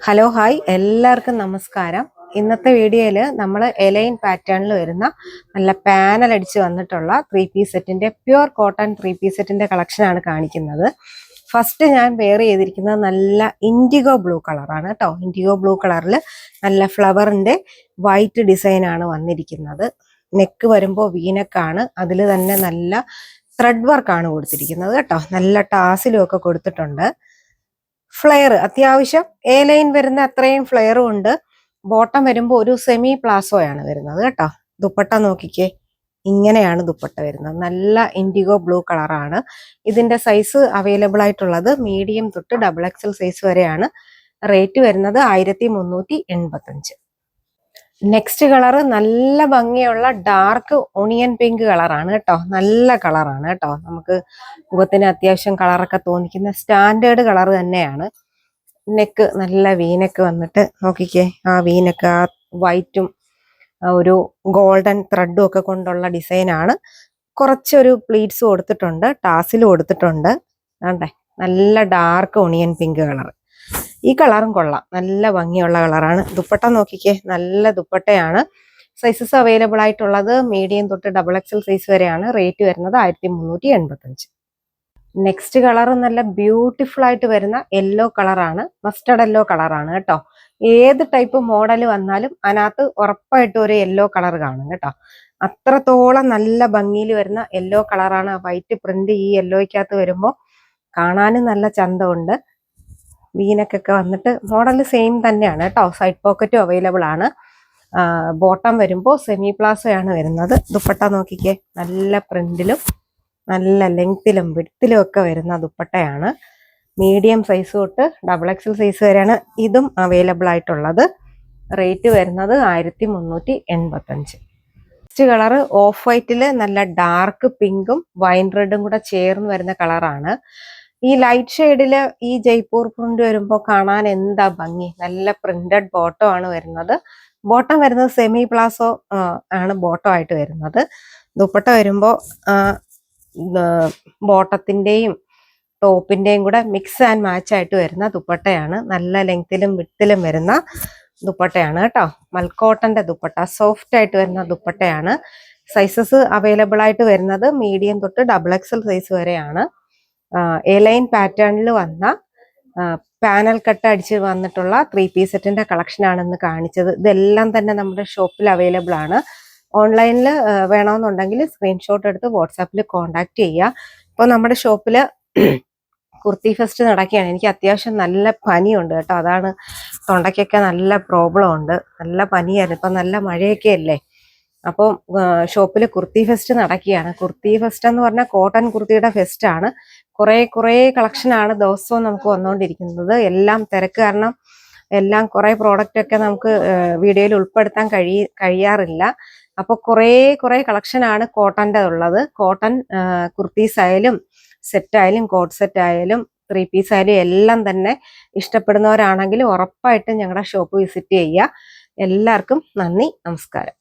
Hello hi എല്ലാവർക്കും നമസ്കാരം. ഇന്നത്തെ വീഡിയോയിൽ നമ്മൾ എലൈൻ പാറ്റേണിൽ വരുന്ന നല്ല പാനൽ അടിച്ച് വന്നിട്ടുള്ള 3-piece സെറ്റിന്റെ പ്യുവർ കോട്ടൺ 3-piece സെറ്റിന്റെ കളക്ഷനാണ് കാണിക്കുന്നത്. ഫസ്റ്റ് ഞാൻ വെയർ ചെയ്തിരിക്കുന്നത് നല്ല ഇൻഡിഗോ ബ്ലൂ കളറാണ് കേട്ടോ. ഇൻഡിഗോ ബ്ലൂ കളറിൽ നല്ല ഫ്ലവറിന്റെ വൈറ്റ് ഡിസൈൻ ആണ് വന്നിരിക്കുന്നത്. നെക്ക് വരുമ്പോൾ വീനക്കാണ്, അതിൽ തന്നെ നല്ല ത്രെഡ് വർക്കാണ് കൊടുത്തിരിക്കുന്നത് കേട്ടോ. നല്ല ടാസിലും ഒക്കെ കൊടുത്തിട്ടുണ്ട്. ഫ്ലെയർ അത്യാവശ്യം എ ലൈൻ വരുന്ന അത്രയും ഫ്ലെയറും ഉണ്ട്. ബോട്ടം വരുമ്പോൾ ഒരു സെമി പ്ലാസോയാണ് വരുന്നത് കേട്ടോ. ദുപ്പട്ട നോക്കിക്കേ, ഇങ്ങനെയാണ് ദുപ്പട്ട വരുന്നത്. നല്ല ഇൻഡിഗോ ബ്ലൂ കളറാണ്. ഇതിന്റെ സൈസ് അവൈലബിൾ ആയിട്ടുള്ളത് മീഡിയം തൊട്ട് XXL സൈസ് വരെയാണ്. റേറ്റ് വരുന്നത് 1385. നെക്സ്റ്റ് കളർ നല്ല ഭംഗിയുള്ള ഡാർക്ക് ഓണിയൻ പിങ്ക് കളറാണ് കേട്ടോ. നല്ല കളറാണ് കേട്ടോ. നമുക്ക് മുഖത്തിന് അത്യാവശ്യം കളറൊക്കെ തോന്നിക്കുന്ന സ്റ്റാൻഡേർഡ് കളർ തന്നെയാണ്. നെക്ക് നല്ല വീനെക്ക് വന്നിട്ട് നോക്കിക്കേ, ആ വീനെക്ക് ആ വൈറ്റും ഒരു ഗോൾഡൻ ത്രെഡും ഒക്കെ കൊണ്ടുള്ള ഡിസൈനാണ്. കുറച്ചൊരു പ്ലീറ്റ്സ് കൊടുത്തിട്ടുണ്ട്, ടാസിൽ കൊടുത്തിട്ടുണ്ട്. ആണ്ടേ നല്ല ഡാർക്ക് ഓണിയൻ പിങ്ക് കളർ. ഈ കളറും കൊള്ളാം, നല്ല ഭംഗിയുള്ള കളറാണ്. ദുപ്പട്ട നോക്കിക്കേ, നല്ല ദുപ്പട്ടയാണ്. സൈസസ് അവൈലബിൾ ആയിട്ടുള്ളത് മീഡിയം തൊട്ട് XXL സൈസ് വരെയാണ്. റേറ്റ് വരുന്നത് 1385. നെക്സ്റ്റ് കളർ നല്ല ബ്യൂട്ടിഫുൾ ആയിട്ട് വരുന്ന യെല്ലോ കളറാണ്. മസ്റ്റർഡ് യെല്ലോ കളറാണ് കേട്ടോ. ഏത് ടൈപ്പ് മോഡൽ വന്നാലും അതിനകത്ത് ഉറപ്പായിട്ടും ഒരു യെല്ലോ കളർ കാണും കേട്ടോ. അത്രത്തോളം നല്ല ഭംഗിയിൽ വരുന്ന യെല്ലോ കളറാണ്. വൈറ്റ് പ്രിന്റ് ഈ യെല്ലോയ്ക്കകത്ത് വരുമ്പോൾ കാണാനും നല്ല ചന്തമുണ്ട്. വീനക്കൊക്കെ വന്നിട്ട് മോഡൽ സെയിം തന്നെയാണ് കേട്ടോ. സൈഡ് പോക്കറ്റും അവൈലബിൾ ആണ്. ബോട്ടം വരുമ്പോൾ സെമി പ്ലാസോയാണ് വരുന്നത്. ദുപ്പട്ട നോക്കിക്കേ, നല്ല പ്രിന്റിലും നല്ല ലെങ്ത്തിലും വിഡ്ത്തിലും ഒക്കെ വരുന്ന ദുപ്പട്ടയാണ്. മീഡിയം സൈസ് തൊട്ട് XXL സൈസ് വരെയാണ് ഇതും അവൈലബിൾ ആയിട്ടുള്ളത്. റേറ്റ് വരുന്നത് 1385. നെക്സ്റ്റ് കളർ ഓഫ് വൈറ്റില് നല്ല ഡാർക്ക് പിങ്കും വൈൻ റെഡും കൂടെ ചേർന്ന് വരുന്ന കളറാണ്. ഈ ലൈറ്റ് ഷെയ്ഡില് ഈ ജയ്പൂർ പ്രിന്റ് വരുമ്പോൾ കാണാൻ എന്താ ഭംഗി. നല്ല പ്രിന്റഡ് ബോട്ടം ആണ് വരുന്നത്. ബോട്ടം വരുന്നത് സെമി പ്ലാസോ ആണ് ബോട്ടം ആയിട്ട് വരുന്നത്. ദുപ്പട്ട വരുമ്പോൾ ബോട്ടത്തിന്റെയും ടോപ്പിന്റെയും കൂടെ മിക്സ് ആൻഡ് മാച്ച് ആയിട്ട് വരുന്ന ദുപ്പട്ടയാണ്. നല്ല ലെങ്ത്തിലും വിഡ്ത്തിലും വരുന്ന ദുപ്പട്ടയാണ് കേട്ടോ. മൽക്കോട്ടന്റെ ദുപ്പട്ട, സോഫ്റ്റ് ആയിട്ട് വരുന്ന ദുപ്പട്ടയാണ്. സൈസസ് അവൈലബിൾ ആയിട്ട് വരുന്നത് മീഡിയം തൊട്ട് XXL സൈസ് വരെയാണ്. എ ലൈൻ പാറ്റേണിൽ വന്ന പാനൽ കട്ട് അടിച്ച് വന്നിട്ടുള്ള 3-piece സെറ്റിന്റെ കളക്ഷൻ ആണെന്ന് കാണിച്ചത്. ഇതെല്ലാം തന്നെ നമ്മുടെ ഷോപ്പിൽ അവൈലബിൾ ആണ്. ഓൺലൈനിൽ വേണമെന്നുണ്ടെങ്കിൽ സ്ക്രീൻഷോട്ട് എടുത്ത് വാട്സാപ്പിൽ കോണ്ടാക്ട് ചെയ്യുക. ഇപ്പോൾ നമ്മുടെ ഷോപ്പിൽ കുർത്തി ഫെസ്റ്റ് നടക്കുകയാണ്. എനിക്ക് അത്യാവശ്യം നല്ല പനിയുണ്ട് കേട്ടോ. അതാണ് തൊണ്ടയ്ക്കൊക്കെ നല്ല പ്രോബ്ലം ഉണ്ട്. നല്ല പനിയായിരുന്നു. ഇപ്പം നല്ല മഴയൊക്കെ അല്ലേ. അപ്പം ഷോപ്പിൽ കുർത്തി ഫെസ്റ്റ് നടക്കുകയാണ്. കുർത്തി ഫെസ്റ്റ് എന്ന് പറഞ്ഞാൽ കോട്ടൺ കുർത്തിയുടെ ഫെസ്റ്റ് ആണ്. കുറേ കളക്ഷനാണ് ദിവസവും നമുക്ക് വന്നുകൊണ്ടിരിക്കുന്നത്. എല്ലാം തിരക്ക് കാരണം എല്ലാം കുറേ പ്രോഡക്റ്റ് ഒക്കെ നമുക്ക് വീഡിയോയിൽ ഉൾപ്പെടുത്താൻ കഴിയാറില്ല. അപ്പോൾ കുറേ കളക്ഷനാണ് കോട്ടൻ്റെ ഉള്ളത്. കോട്ടൺ കുർത്തീസ് ആയാലും സെറ്റായാലും കോട്ട് സെറ്റ് ആയാലും 3-piece ആയാലും എല്ലാം തന്നെ ഇഷ്ടപ്പെടുന്നവരാണെങ്കിൽ ഉറപ്പായിട്ടും ഞങ്ങളുടെ ഷോപ്പ് വിസിറ്റ് ചെയ്യുക. എല്ലാവർക്കും നന്ദി, നമസ്കാരം.